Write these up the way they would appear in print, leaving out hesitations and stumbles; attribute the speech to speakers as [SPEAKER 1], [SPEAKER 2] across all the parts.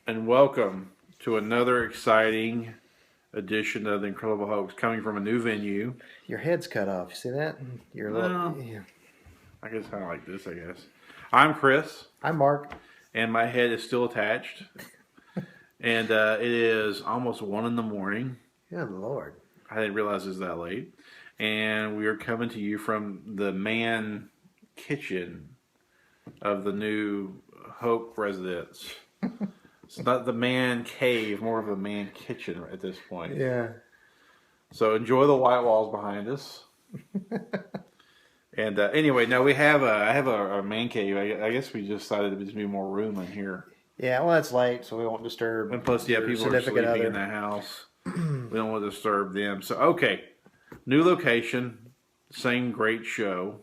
[SPEAKER 1] and welcome to another exciting edition of the Incredible Hokes, coming from a new venue.
[SPEAKER 2] Your head's cut off. You see that? Your little.
[SPEAKER 1] Well,
[SPEAKER 2] Yeah.
[SPEAKER 1] I guess kind of like this, I guess. I'm Chris,
[SPEAKER 2] I'm Mark.
[SPEAKER 1] and my head is still attached. And it is almost 1 in the morning.
[SPEAKER 2] Good Lord.
[SPEAKER 1] I didn't realize it was that late. And we are coming to you from the man kitchen of the new Hoke residence. It's not the man cave, more of a man kitchen at this point.
[SPEAKER 2] Yeah.
[SPEAKER 1] So enjoy the white walls behind us. And anyway, no, I have a man cave. I guess we just decided there'd be more room in here.
[SPEAKER 2] Yeah, well, it's late, so we won't disturb.
[SPEAKER 1] And plus, yeah,
[SPEAKER 2] your
[SPEAKER 1] people are
[SPEAKER 2] significant
[SPEAKER 1] sleeping
[SPEAKER 2] other.
[SPEAKER 1] in the house. We don't want to disturb them. So, okay, new location, same great show,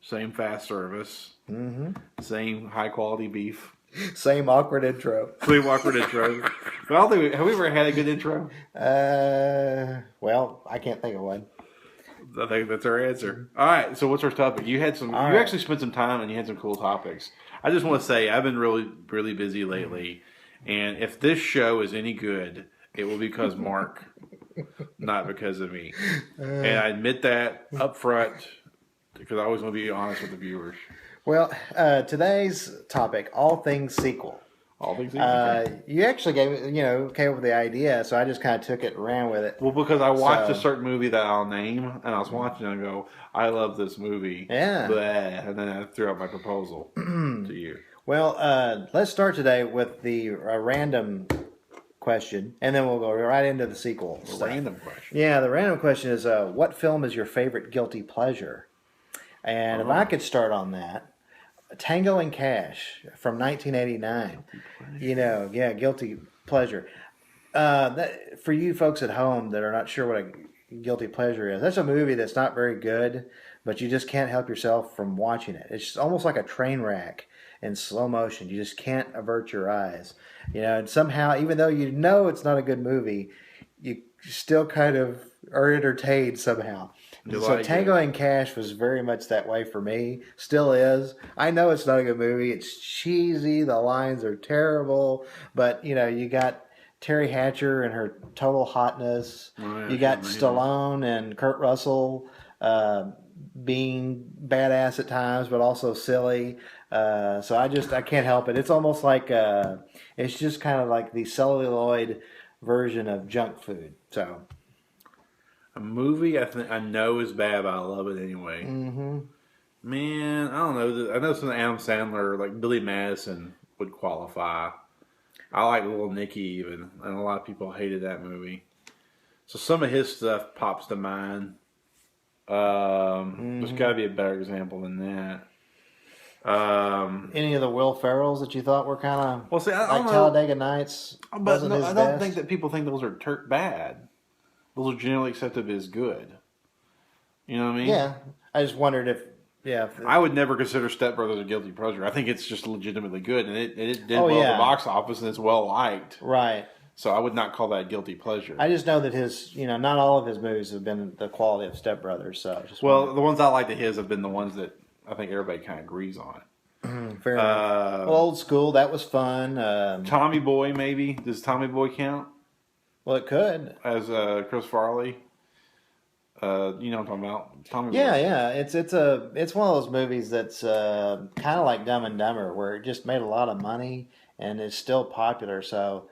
[SPEAKER 1] same fast service, same high quality beef.
[SPEAKER 2] Same awkward intro.
[SPEAKER 1] Same awkward intro. But I don't think have we ever had a good intro?
[SPEAKER 2] Well, I can't think of one.
[SPEAKER 1] I think that's our answer. All right. So what's our topic? You had some. You
[SPEAKER 2] right.
[SPEAKER 1] actually spent some time and you had some cool topics. I just want to say I've been really, really busy lately, and if this show is any good, it will be because Mark, not because of me. And I admit that up front because I always want to be honest with the viewers.
[SPEAKER 2] Well, today's topic: all things sequel.
[SPEAKER 1] All things.
[SPEAKER 2] You actually came up with the idea, so I just kind of took it and ran with it.
[SPEAKER 1] Well, because I watched a certain movie that I'll name, and I was watching it and go, I love this movie.
[SPEAKER 2] Yeah.
[SPEAKER 1] Bleh, and then I threw out my proposal to you.
[SPEAKER 2] Well, let's start today with the random question, and then we'll go right into the sequel. stuff.
[SPEAKER 1] Random question.
[SPEAKER 2] Yeah, the random question is, what film is your favorite guilty pleasure? And if I could start on that, Tango and Cash from 1989. Guilty pleasure. For you folks at home that are not sure what a guilty pleasure is, that's a movie that's not very good, but you just can't help yourself from watching it. It's almost like a train wreck in slow motion. You just can't avert your eyes. And somehow, even though you know it's not a good movie, you still kind of are entertained somehow. So Tango and Cash was very much that way for me. Still is. I know it's not a good movie. It's cheesy. The lines are terrible. But, you got Terry Hatcher and her total hotness.
[SPEAKER 1] Oh, yeah,
[SPEAKER 2] you got Stallone and Kurt Russell being badass at times, but also silly. So I can't help it. It's almost like it's just kind of like the celluloid version of junk food. So
[SPEAKER 1] a movie I know is bad, but I love it anyway.
[SPEAKER 2] Mm-hmm.
[SPEAKER 1] Man, I don't know. I know some Adam Sandler, like Billy Madison, would qualify. I like Little Nicky even, and a lot of people hated that movie. So some of his stuff pops to mind. There's got to be a better example than that.
[SPEAKER 2] Any of the Will Ferrells that you thought were kind of
[SPEAKER 1] I don't know.
[SPEAKER 2] Talladega Nights?
[SPEAKER 1] But no, I don't think that people think those are bad. Those are generally accepted as good. You know what I mean?
[SPEAKER 2] Yeah. I just wondered if
[SPEAKER 1] I would never consider Step Brothers a guilty pleasure. I think it's just legitimately good, and it did well at the box office, and it's well liked.
[SPEAKER 2] Right.
[SPEAKER 1] So I would not call that guilty pleasure.
[SPEAKER 2] I just know that his, not all of his movies have been the quality of Step Brothers. So
[SPEAKER 1] the ones I liked of his have been the ones that I think everybody kind of agrees on.
[SPEAKER 2] Fair enough. Old School, that was fun.
[SPEAKER 1] Tommy Boy, maybe. Does Tommy Boy count?
[SPEAKER 2] Well, it could.
[SPEAKER 1] As Chris Farley. You know what I'm talking about? Tommy Boy.
[SPEAKER 2] Yeah. It's one of those movies that's kind of like Dumb and Dumber, where it just made a lot of money and is still popular. So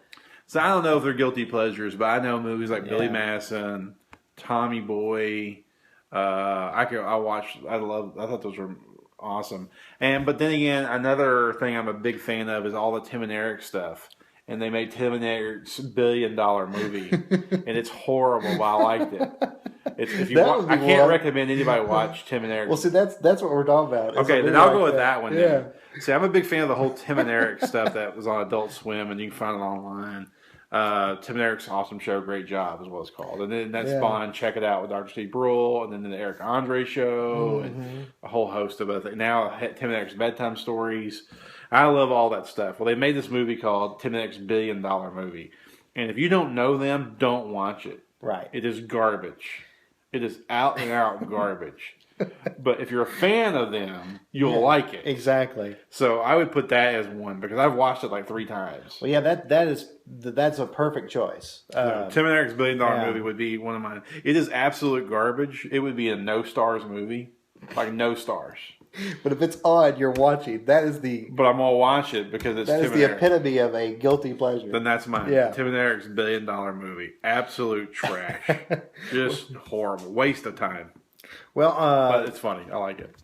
[SPEAKER 1] I don't know if they're guilty pleasures, but I know movies like Billy Madison, Tommy Boy. I thought those were awesome. But then again, another thing I'm a big fan of is all the Tim and Eric stuff. And they made Tim and Eric's $1 billion movie, and it's horrible, but I liked it. I can't recommend anybody watch Tim and Eric.
[SPEAKER 2] Well, see, that's what we're talking about.
[SPEAKER 1] Okay, then I'll go with that one. Yeah. See, I'm a big fan of the whole Tim and Eric stuff that was on Adult Swim, and you can find it online. Tim and Eric's Awesome Show, Great Job is what it's called. And then that spawned Check It Out with Dr. Steve Brule, and then the Eric Andre Show, and a whole host of other things. Now, Tim and Eric's Bedtime Stories. I love all that stuff. Well, they made this movie called Tim and Eric's $1 billion movie. And if you don't know them, don't watch it.
[SPEAKER 2] Right.
[SPEAKER 1] It is garbage. It is out and out garbage. But if you're a fan of them, you'll like it.
[SPEAKER 2] Exactly.
[SPEAKER 1] So I would put that as one because I've watched it like 3 times.
[SPEAKER 2] Well, yeah, that's a perfect choice.
[SPEAKER 1] Tim and Eric's $1 billion movie would be one of mine. It is absolute garbage. It would be a no stars movie, like no stars.
[SPEAKER 2] But if it's on, you're watching. That is the.
[SPEAKER 1] But I'm gonna watch it because it's
[SPEAKER 2] that
[SPEAKER 1] Tim
[SPEAKER 2] is
[SPEAKER 1] and
[SPEAKER 2] the
[SPEAKER 1] Eric.
[SPEAKER 2] epitome of a guilty pleasure.
[SPEAKER 1] Then that's mine.
[SPEAKER 2] Yeah.
[SPEAKER 1] Tim and Eric's $1 billion movie. Absolute trash. Just horrible. Waste of time.
[SPEAKER 2] Well,
[SPEAKER 1] but it's funny. I like it.